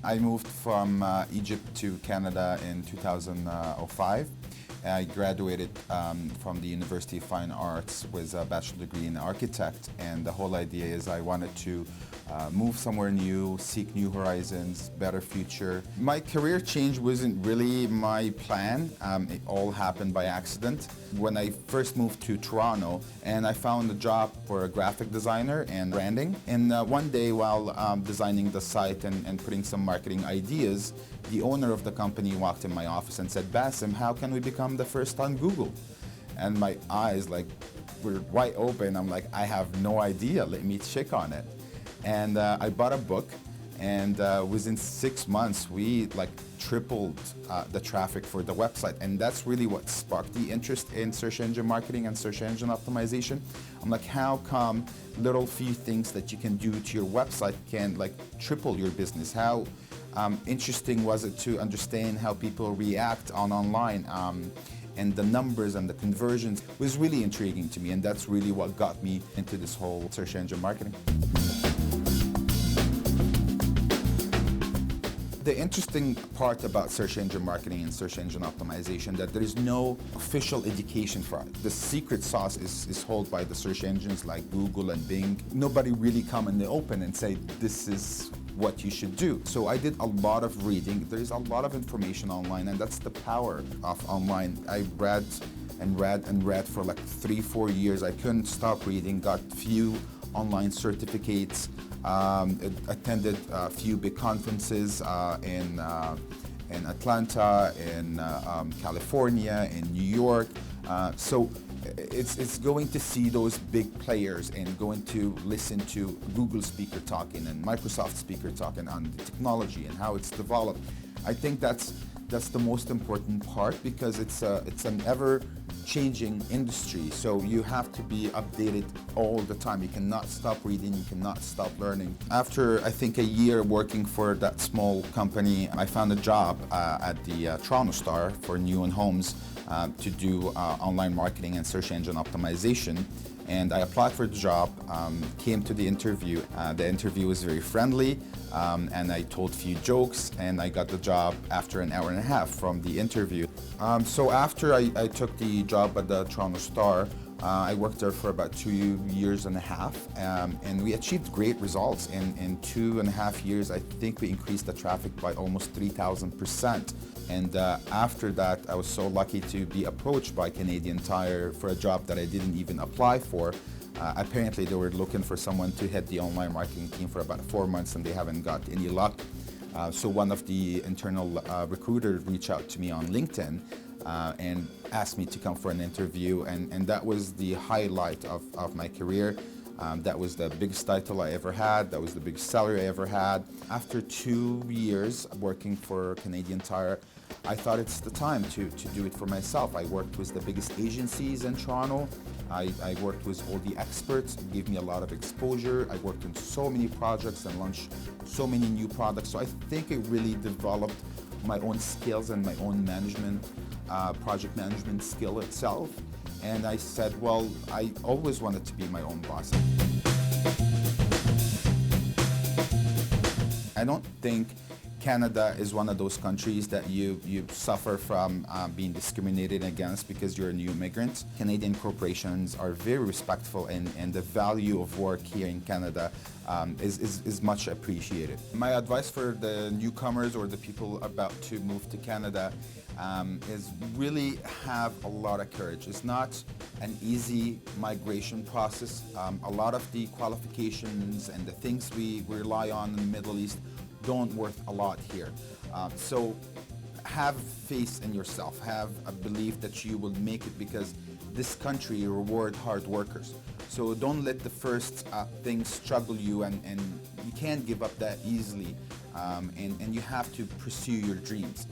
I moved from Egypt to Canada in 2005. I graduated from the University of Fine Arts with a bachelor degree in architect, and the whole idea is I wanted to move somewhere new, seek new horizons, better future. My career change wasn't really my plan. It all happened by accident. When I first moved to Toronto, and I found a job for a graphic designer and branding, and one day while designing the site and putting some marketing ideas, the owner of the company walked in my office and said, "Bassem, how can we become the first on Google?" And my eyes were wide open. I'm like, I have no idea, let me check on it. And I bought a book, and within 6 months we tripled the traffic for the website, and that's really what sparked the interest in search engine marketing and search engine optimization. I'm like, how come little few things that you can do to your website can triple your business? How interesting was it to understand how people react online, and the numbers and the conversions was really intriguing to me, and that's really what got me into this whole search engine marketing. The interesting part about search engine marketing and search engine optimization that there is no official education for it. The secret sauce is held by the search engines like Google and Bing. Nobody really come in the open and say, this is what you should do. So I did a lot of reading. There's a lot of information online, and that's the power of online. I read and read and read for 3-4 years. I couldn't stop reading, got few online certificates, attended a few big conferences in Atlanta, in California, in New York. So it's going to see those big players and going to listen to Google speaker talking and Microsoft speaker talking on the technology and how it's developed. I think that's the most important part, because it's an ever-changing industry. So you have to be updated all the time. You cannot stop reading. You cannot stop learning. After I think a year working for that small company, I found a job at the Toronto Star for New and Homes to do online marketing and search engine optimization. And I applied for the job, came to the interview. The interview was very friendly, and I told a few jokes, and I got the job after an hour and a half from the interview. So after I took the job at the Toronto Star, I worked there for about 2 years and a half, and we achieved great results. In 2.5 years, I think we increased the traffic by almost 3,000%. And after that, I was so lucky to be approached by Canadian Tire for a job that I didn't even apply for. Apparently, they were looking for someone to head the online marketing team for about 4 months, and they haven't got any luck. So one of the internal recruiters reached out to me on LinkedIn and asked me to come for an interview, and that was the highlight of my career. That was the biggest title I ever had. That was the biggest salary I ever had. After 2 years working for Canadian Tire, I thought it's the time to do it for myself. I worked with the biggest agencies in Toronto. I worked with all the experts. It gave me a lot of exposure. I worked on so many projects and launched so many new products. So I think it really developed my own skills and my own management, project management skill itself. And I said, well, I always wanted to be my own boss. I don't think Canada is one of those countries that you suffer from being discriminated against because you're a new immigrant. Canadian corporations are very respectful, and the value of work here in Canada is much appreciated. My advice for the newcomers or the people about to move to Canada is really have a lot of courage. It's not an easy migration process. A lot of the qualifications and the things we rely on in the Middle East don't worth a lot here. So have faith in yourself. Have a belief that you will make it, because this country rewards hard workers. So don't let the first thing struggle you, and you can't give up that easily. And you have to pursue your dreams.